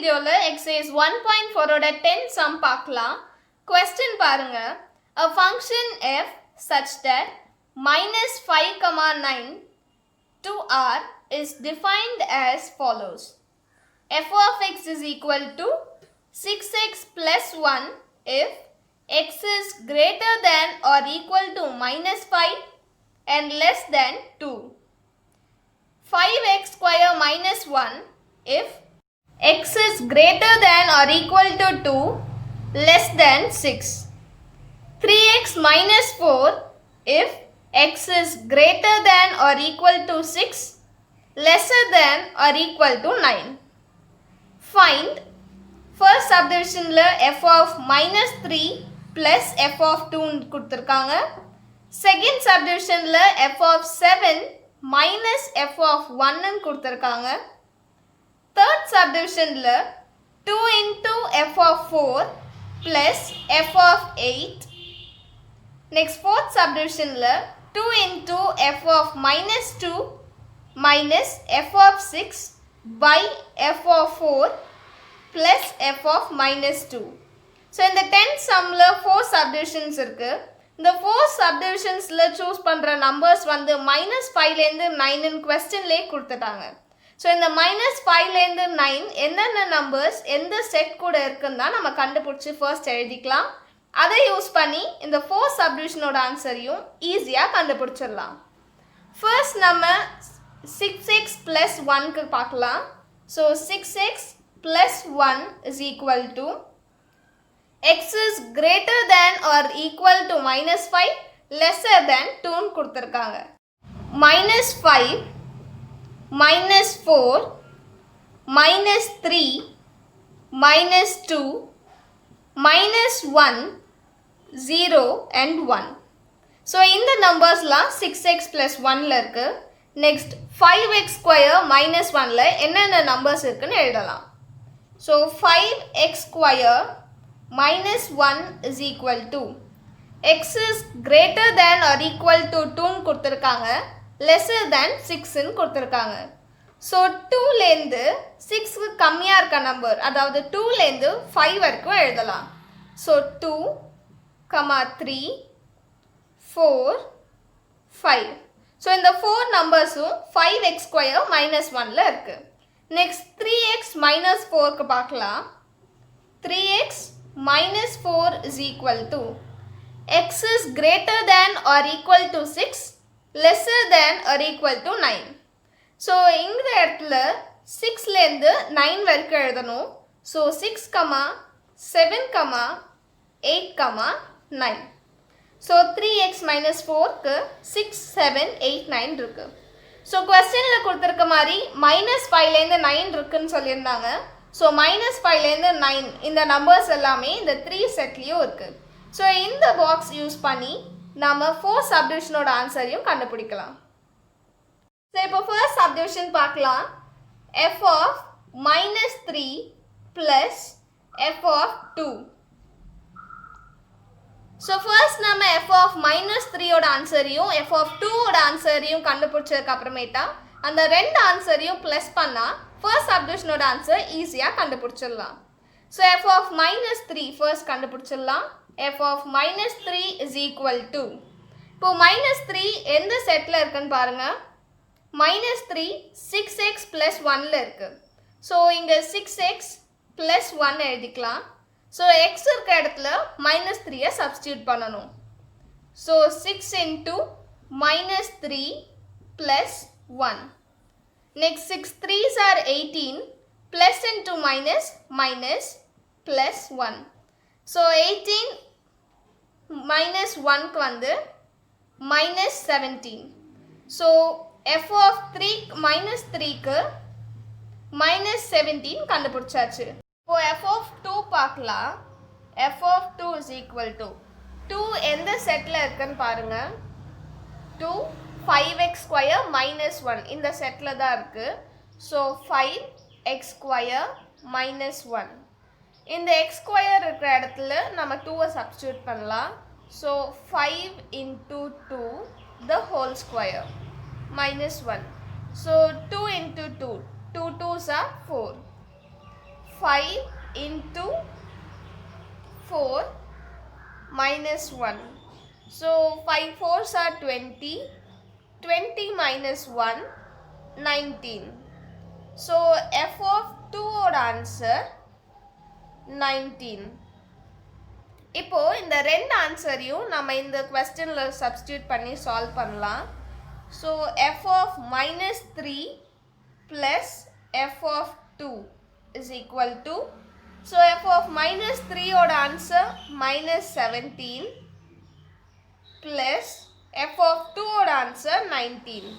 வீடியோவில் exercise 1.4 ஓட 10 sum பார்க்கலாம். question பாருங்க. A function f such that minus 5,9 to r is defined as follows. f of x is equal to 6x plus 1 if x is greater than or equal to minus 5 and less than 2. 5x square minus 1 if x is greater than or equal to 2 less than 6. 3x minus 4 if x is greater than or equal to 6 lesser than or equal to 9. Find first subdivision f of minus 3 plus f of 2 கொடுத்திருக்காங்க. second subdivision f of 7 minus f of 1 கொடுத்திருக்காங்க. third subdivision 2 into f of 4 plus f of 8. next fourth subdivision 2 into f of minus 2 minus f of 6 by f of 4 plus f of minus 2. So in the 10th sum 4 subdivisions இருக்கு. இந்த 4 subdivisionsல choose பண்ற numbers வந்து minus 5 லேந்து 9 in questionலே கொடுத்துட்டாங்க. So இந்த minus 5 லேந்து 9 என்னென்ன numbers எந்த set கூட இருக்குன்னு தான் நம்ம கண்டுபிடிச்சு first எழுதிக்கலாம். அதை யூஸ் பண்ணி இந்த 4 subdivisionோட ஆன்சரையும் ஈஸியா கண்டுபிடிச்சிடலாம். First நம்ம 6x plus 1க்கு பார்க்கலாம். So 6x plus 1 is equal to x is greater than or equal to minus 5 lesser than 2 ன்னு கொடுத்திருக்காங்க. minus 5 minus 4 minus 3 minus 2 minus 1 0 and 1. So இந்த நம்பர்ஸ்லாம் 6x plus 1ல இருக்கு. next 5x square minus 1ல என்னென்ன numbers இருக்குன்னு எழுதலாம். So 5x square minus 1 is equal to x is greater than or equal to 2 ன்னு கொடுத்திருக்காங்க, lesser than 6 ன்னு கொடுத்திருக்காங்க. So 2 லேந்து 6 கம்மியா இருக்க நம்பர், அதாவது 2 லேந்து 5 வரைக்கும் எழுதலாம். So 2, 3, 4, 5. So இந்த 4 நம்பர்ஸும் 5x square minus 1ல இருக்கு. next 3x minus 4க்கு பார்க்கலாம். 3x minus 4 is equal to x is greater than or equal to 6 lesser than or equal to 9. So இந்த இடத்துல 6 லேந்து 9 வரைக்கும் எழுதணும். So 6, 7, 8, 9. So 3x minus 4க்கு 6, 7, 8, 9 இருக்கு. ஸோ கொஸ்டினில் கொடுத்துருக்க மாதிரி minus 5 லேருந்து 9 இருக்குன்னு சொல்லியிருந்தாங்க. ஸோ minus 5 லேருந்து 9 இந்த நம்பர்ஸ் எல்லாமே இந்த 3 செட்லேயும் இருக்குது. ஸோ இந்த பாக்ஸ் யூஸ் பண்ணி நாம் 4 சப்டிவிஷனோட ஆன்சரையும் கண்டுபிடிக்கலாம். ஸோ இப்போ ஃபர்ஸ்ட் சப்டிவிஷன் பார்க்கலாம். f of minus 3 plus f of 2. So first நம்ம f of minus 3யோட ஆன்சரையும் f of 2வோட ஆன்சரையும் கண்டுபிடிச்சதுக்கு அப்புறமேட்டா அந்த ரெண்டு ஆன்சரையும் ப்ளஸ் பண்ணால் ஃபர்ஸ்ட் சப்டிவிஷனோட ஆன்சர் ஈஸியாக கண்டுபிடிச்சிடலாம். So f of minus 3 first கண்டுபிடிச்சிடலாம். f of minus 3 is equal to, இப்போது minus 3 எந்த செட்டில் இருக்குன்னு பாருங்கள். minus 3 6x plus 1ல இருக்குது. ஸோ இங்கே 6x plus 1 எழுதிக்கலாம். ஸோ x இருக்க இடத்துல minus 3யை சப்ஸ்டியூட் பண்ணணும். So 6 into minus 3 plus 1. next 6 3s are 18 plus into minus minus plus 1. So 18 minus 1க்கு வந்து minus 17. So f of 3 minus 3க்கு minus 17 கண்டுபிடிச்சாச்சு. இப்போ f of 2 பார்க்கலாம். f of 2 is equal to 2 எந்த settle இருக்குன்னு பாருங்க. 2 5x square minus 1 இந்த settle தான் இருக்குது. So 5x square minus 1. இந்த x square இருக்கிற இடத்துல நம்ம 2வை சப்ஸ்டியூட் பண்ணலாம். So 5 into 2 the whole square minus 1. So 2 into 2, 2 2s are 4. 5 into 4 minus 1. So 5 4s are 20. 20 minus 1, 19. So f of 2 ஓட answer 19. இப்போ இந்த ரெண்டு ஆன்சரையும் நம்ம இந்த क्वेश्चनல சப்ஸ்டிட்யூட் பண்ணி சால்வ் பண்ணலாம். So f of minus 3 plus f of 2 is equal to, so f of minus 3 ஓட answer minus 17 plus f of 2 ஓட answer 19.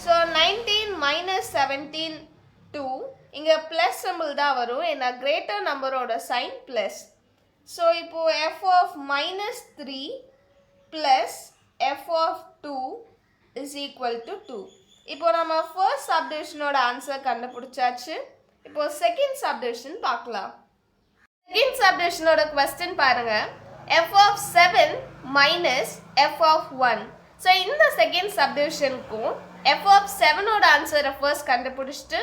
So 19 minus 17 2, இங்க plus symbol தான் வரும், ஏன்னா greater number ஓட sign plus. So இப்போ f of minus 3 plus f of 2 is equal to 2. இப்போ நம்ம first subdivision ஓட answer கண்டுபிடிச்சாச்சு. இப்போ second subdivision பார்க்கலாம். Second subdivision ஓட question பாருங்க. f of 7 minus f of 1. So இந்த second subdivision க்கும் f of 7 ஓட answer first கண்டுபிடிச்சிட்டு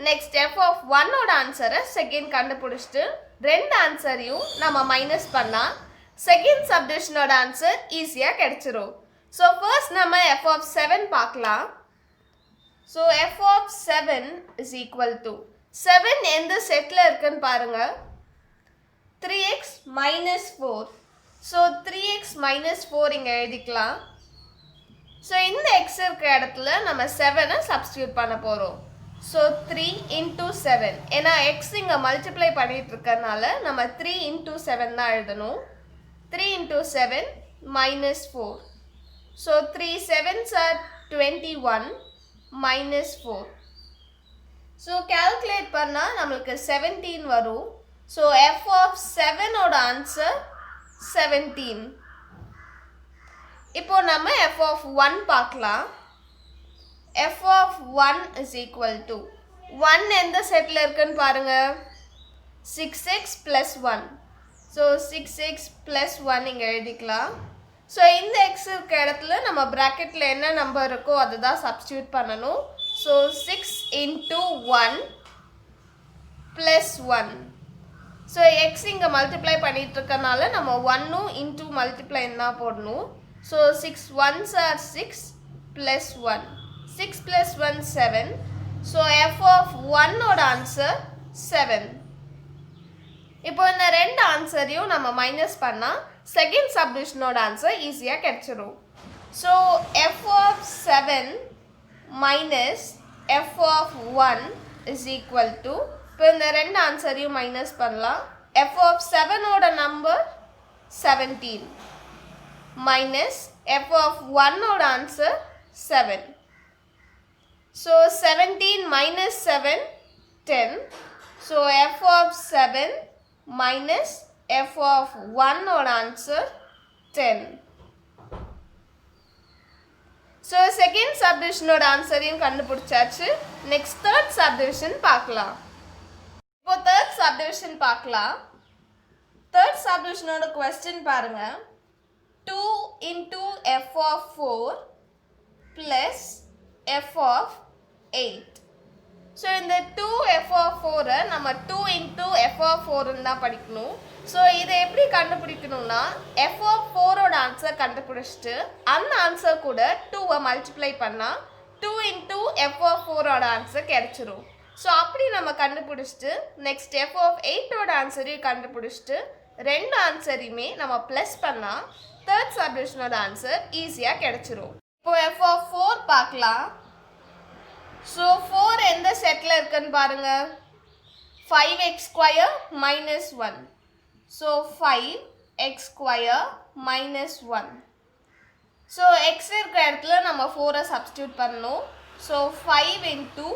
next f of 1 ஓட answer second கண்டுபிடிச்சிட்டு ரெண்டு ஆன்சரையும் நம்ம மைனஸ் பண்ணா செகண்ட் சப்டிவிஷனோட ஆன்சர் ஈஸியா கிடைச்சிரும். ஸோ ஃபர்ஸ்ட் நம்ம f of 7 பார்க்கலாம். So f of 7 is equal to 7 எந்த செட்ல இருக்குன்னு பாருங்க. 3x minus 4. So 3x minus 4 இங்க எழுதிக்கலாம். ஸோ இந்த x இருக்க இடத்துல நம்ம 7 சப்ஸ்டியூட் பண்ண போறோம். So 3 into 7, ஏன்னா x இங்க மல்டிப்ளை பண்ணிட்டு இருக்கறனால நம்ம 3 into 7 தான் எழுதணும். 3 into 7 minus 4. So 3 7s are 21 minus 4. So calculate பண்ணா நம்மளுக்கு 17 வரும். So f of 7 ஓட answer 17. இப்போ நம்ம f of 1 பார்க்கலாம். f of 1 is equal to 1 எந்த செட்ல இருக்குன்னு பாருங்க. 6x plus 1. So 6x plus 1 இங்க எழுதிக்கலாம். So இந்த x இருக்க இடத்துல நம்ம bracketல என்ன நம்பர் இருக்கோ அதை தான் சப்ஸ்டிட்யூட் பண்ணணும். So 6 into 1 plus 1. So x இங்க மல்டிப்ளை பண்ணிட்டு இருக்கனால நம்ம 1 into மல்டிப்ளை தான் போடணும். So 6 1s are 6 plus 1. 6 plus 1 7. So f of 1 ஓட answer 7. இப்போ இந்த ரெண்டு ஆன்சரையும் நம்ம மைனஸ் பண்ணா செகண்ட் சப்டிவிஷனோட ஆன்சர் ஈஸியா கிடைச்சிரும். So f of 7 minus f of 1 is equal to, இப்போ இந்த ரெண்டு ஆன்சரையும் மைனஸ் பண்ணலாம். f of 7 ஓட நம்பர் 17 minus f of 1 ஓட answer 7. So 17 minus 7, 10. So f of 7 minus f of 1 or answer 10. So second subdivision or answer in கண்டுபிடிச்சாச்சு. Next third subdivision பார்க்கலாம். இப்போ third subdivision பார்க்கலாம். Third subdivision ஓட question பாருங்க. 2 into f of 4 plus f of 8. So இந்த 2f of 4 நம்ம 2 into f of 4 தான் படிக்கணும். ஸோ இதை எப்படி கண்டுபிடிக்கணும்னா f of 4 ஓட ஆன்சர் கண்டுபிடிச்சிட்டு அந்த ஆன்சர் கூட 2 மல்டிப்ளை பண்ணால் 2 into f of 4 ஓட ஆன்சர் கிடைச்சிரும். ஸோ அப்படி நம்ம கண்டுபிடிச்சிட்டு நெக்ஸ்ட் f of 8 ஓட ஆன்சரையும் கண்டுபிடிச்சிட்டு ரெண்டு ஆன்சரையுமே நம்ம ப்ளஸ் பண்ணால் தேர்ட் சப்டிவிஷனோட ஆன்சர் ஈஸியாக கிடைச்சிரும். இப்போ f of 4 பார்க்கலாம். ஸோ 4 எந்த செட்டில் இருக்குன்னு பாருங்க. 5x square minus 1. So 5x square minus 1. So x இருக்கிற இடத்துல நம்ம 4 சப்ஸ்டியூட் பண்ணணும். So 5 into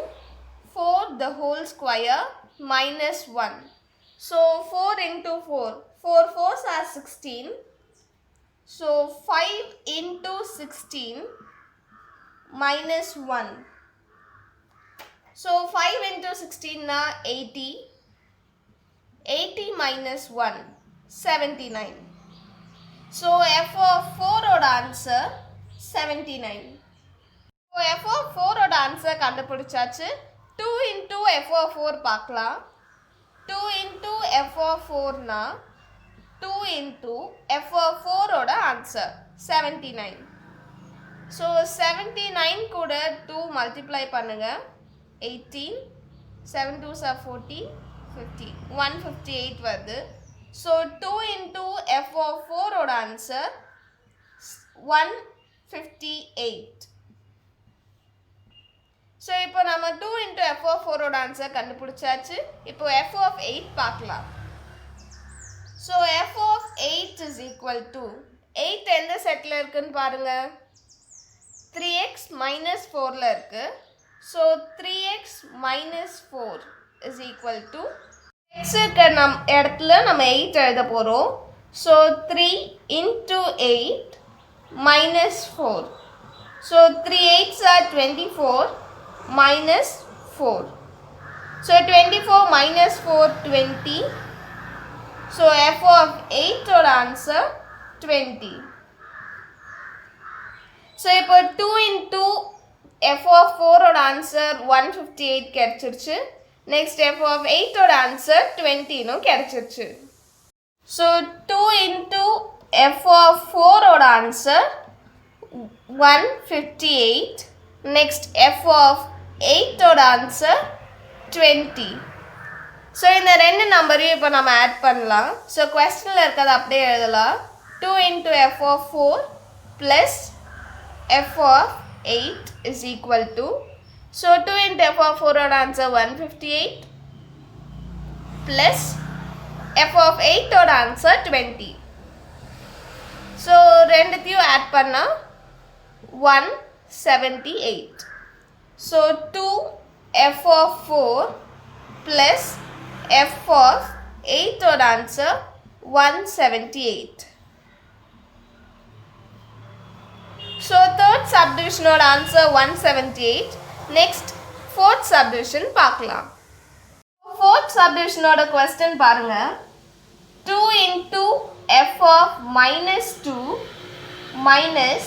4 the whole square minus 1. So 4 into 4. 4 4s are 16. So 5 into 16 minus 1. So 5 into 16 na 80. 80 minus 1 79. So f of 4 oda answer 79. So f of 4 oda answer கண்டுபிடிச்சாச்சு. 2 into f of 4 பார்க்கலாம். 2 into f of 4 னா 2 into f of 4 ஓட answer 79. So 79 கூட 2 multiply பண்ணுங்க. 18, 7 2s are 40, 50, 158 வருது. So 2 into f of 4 ஓட answer 158. So இப்போ நம்ம 2 into f of 4 ஓட ஆன்சர் கண்டுபிடிச்சாச்சு. இப்போ f of 8 பார்க்கலாம். So f of 8 is equal to 8 எந்த செட்டில் இருக்குன்னு பாருங்க. 3x minus 4ல இருக்கு. So 3x minus 4 is equal to x இருக்க இடத்துல நம்ம 8 எழுத போகிறோம். So 3 into 8 minus 4. So 3 8s are 24 minus 4. So 24 minus 4 20. So f of 8 or answer 20. So இப்போ 2 into f of 4 or answer 158 கிடைச்சிருச்சு. Next f of 8 or answer 20 னு கிடைச்சிருச்சு. So 2 into f of 4 or answer 158. Next f of 8 ஓட answer 20. So இந்த ரெண்டு நம்பரையும் இப்போ நம்ம ஆட் பண்ணலாம். ஸோ கொஸ்டினில் இருக்கிறத அப்படியே எழுதலாம். 2 into f of 4 plus f of 8 is equal to, so 2 into f of 4 ஓட ஆன்சர் 158 plus f of 8 ஓட ஆன்சர் 20. ஸோ ரெண்டுத்தையும் ஆட் பண்ணால் 178. So 2 f of 4 plus f of 8 would answer 178. So third subdivision would answer 178. Next fourth subdivision பார்க்கலாம். Fourth subdivision ஓட question பாருங்க. 2 into f of minus 2 minus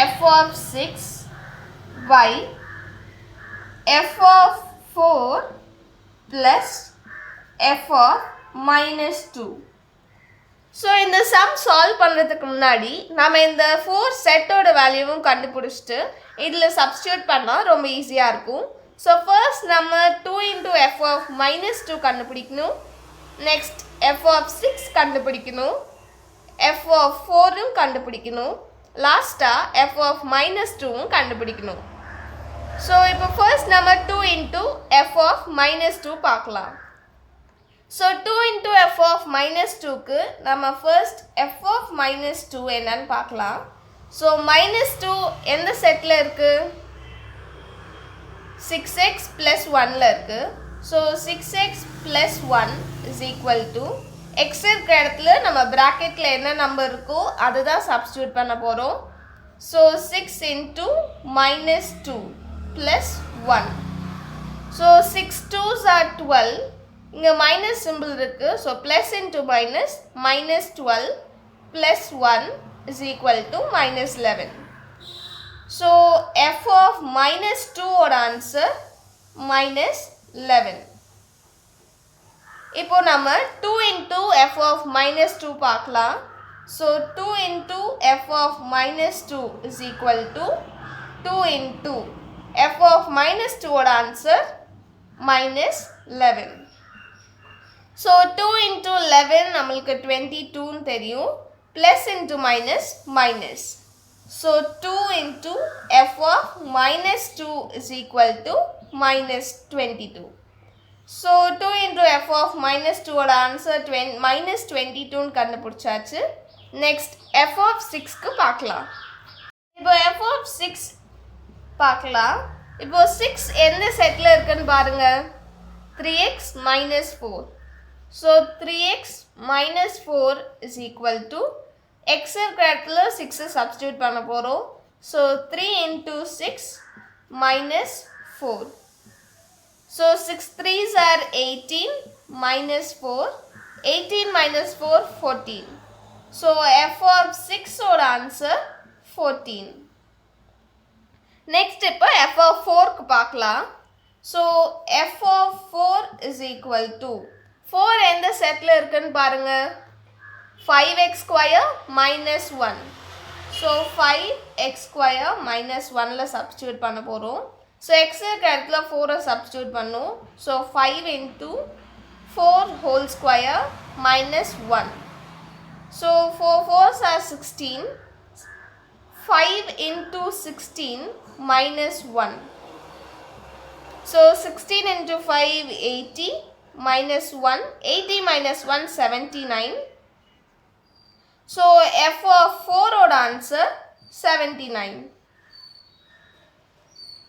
f of 6 by f of 4 plus f of minus 2. So இந்த some solve பண்ணுறதுக்கு முன்னாடி நம்ம இந்த 4 செட்டோட வேல்யூவும் கண்டுபிடிச்சிட்டு இதில் சப்ஸ்டியூட் பண்ணால் ரொம்ப ஈஸியாக இருக்கும். ஸோ ஃபர்ஸ்ட் நம்ம 2 into f of minus 2 கண்டுபிடிக்கணும். நெக்ஸ்ட் f of 6 கண்டுபிடிக்கணும். f of 4ம் கண்டுபிடிக்கணும். லாஸ்ட்டாக f of minus 2ம் கண்டுபிடிக்கணும். ஸோ இப்போ ஃபர்ஸ்ட் நம்ம 2 into f of minus 2 பார்க்கலாம். So 2 into f of minus 2க்கு நம்ம ஃபர்ஸ்ட் f of minus 2 என்னன்னு பார்க்கலாம். ஸோ minus 2 எந்த செட்டில் இருக்குது? 6x plus 1ல இருக்குது. So 6x plus 1 is equal to x இருக்கிற இடத்துல நம்ம ப்ராக்கெட்டில் என்ன நம்பர் இருக்கோ அதுதான் சப்ஸ்டியூட் பண்ண போகிறோம். So 6 into minus 2 plus 1. So 6 2s are 12. இங்கே minus symbol இருக்கு. So plus into minus, minus 12 plus 1 is equal to minus 11. So f of minus 2 ஓட answer minus 11. இப்போ நம்ம 2 into f of minus 2 பார்க்கலாம். So 2 into f of minus 2 is equal to 2 into f of minus 2 ஓட answer minus 11. So 2 into 11 நம்மளுக்கு 22ன்னு தெரியும். Plus into minus minus. So 2 into f of minus 2 is equal to minus 22. So 2 into f of minus 2 ஓட answer minus 22ன்னு கண்டுபிடிச்சாச்சு. Next f of 6க்கு பார்க்கலாம். இப்போ f of 6 பார்க்கலாம். இப்போ 6 எந்த செட்டில் இருக்குன்னு பாருங்க. 3x minus 4. So 3x minus 4 is equal to x இருக்கிற இடத்துல 6 சப்ஸ்டியூட் பண்ண போகிறோம். So 3 into 6 minus 4. So 6 3s are 18 minus 4. 18 minus 4 14. So f of 6 ஓட ஆன்சர் 14. நெக்ஸ்ட் இப்போ f of 4க்கு பார்க்கலாம். So f of 4 is equal to 4 எந்த settle இருக்குன்னு பாருங்க 5x square minus 1. So 5x square minus 1ல substitute பண்ண போகிறோம். So x இருக்க இடத்துல 4 substitute பண்ணும். So 5 into 4 whole square minus 1. So 4 4s are 16. 5 into 16 minus 1. So 16 into 5 80 minus 1. 80 minus 1 79. So f of 4 oda answer 79.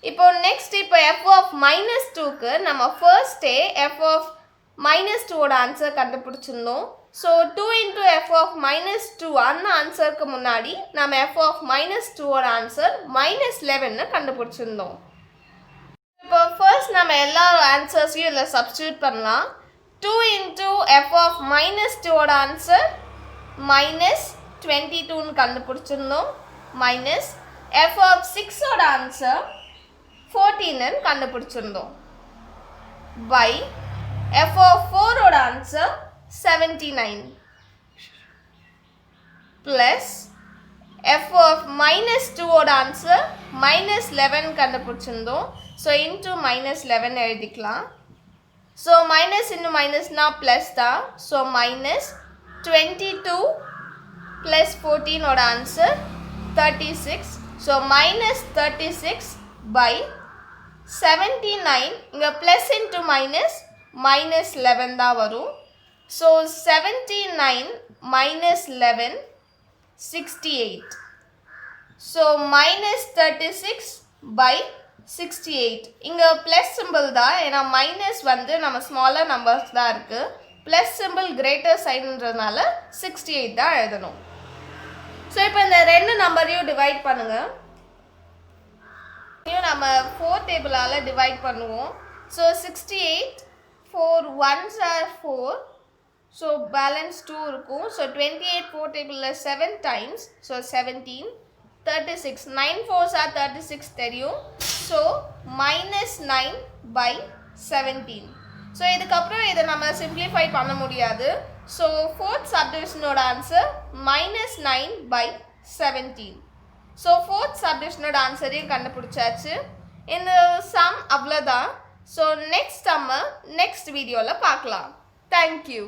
இப்போ next இப்போ f of minus 2க்கு நம்ம first day f of minus 2 ஓட answer கண்டுபிடிச்சிருந்தோம். So 2 into f of minus 2 அந்த ஆன்சருக்கு முன்னாடி நம்ம f of minus 2 ஓட ஆன்சர் minus 11 கண்டுபிடிச்சிருந்தோம். இப்போ ஃபர்ஸ்ட் நம்ம எல்லா ஆன்சர்ஸையும் இதில் சப்ஸ்டியூட் பண்ணலாம். 2 into f of minus 2 ஓட ஆன்சர் minus 22ன்னு கண்டுபிடிச்சிருந்தோம். மைனஸ் f of 6 ஓட ஆன்சர் 14ன்னு கண்டுபிடிச்சிருந்தோம். பை f of 4 ஓட answer 79 plus f of minus 2 ஓட ஆன்சர் minus 11 கண்டுபிடிச்சிருந்தோம். ஸோ இன்ட்டு minus 11 எழுதிக்கலாம். ஸோ மைனஸ் இன்ட்டு மைனஸ்னா ப்ளஸ் தான். ஸோ minus 22 plus 14 ஓட ஆன்சர் 36. So minus 36 by 79. இங்கே ப்ளஸ் இன்ட்டு மைனஸ் minus 11 தான் வரும். So 79 minus 11 68. So minus 36 by 68. இங்கே ப்ளஸ் சிம்பிள் தான், ஏன்னா மைனஸ் வந்து நம்ம ஸ்மாலர் நம்பர்ஸ் தான் இருக்குது. ப்ளஸ் சிம்பிள் கிரேட்டர் சைடுன்றதுனால 68 தான் எழுதணும். ஸோ இப்போ இந்த ரெண்டு நம்பரையும் டிவைட் பண்ணுங்கள். நம்ம 4 டேபிளால் டிவைட் பண்ணுவோம். So 68 4 1s are 4. So balance 2 இருக்கும். ஸோ 28 4 டேபிளில் 7 times. ஸோ 17 36 9 4s are 36 தெரியும். So minus 9 by 17. ஸோ இதுக்கப்புறம் இதை நம்ம சிம்பிளிஃபை பண்ண முடியாது. ஸோ ஃபோர்த் சப்டிவிஷனோட answer minus 9 by 17. So fourth சப்டிவிஷனோட ஆன்சரையும் கண்டுபிடிச்சாச்சு. இந்த சம் அவ்வளோதான். ஸோ நெக்ஸ்ட் நம்ம நெக்ஸ்ட் வீடியோவில் பார்க்கலாம். தேங்க்யூ.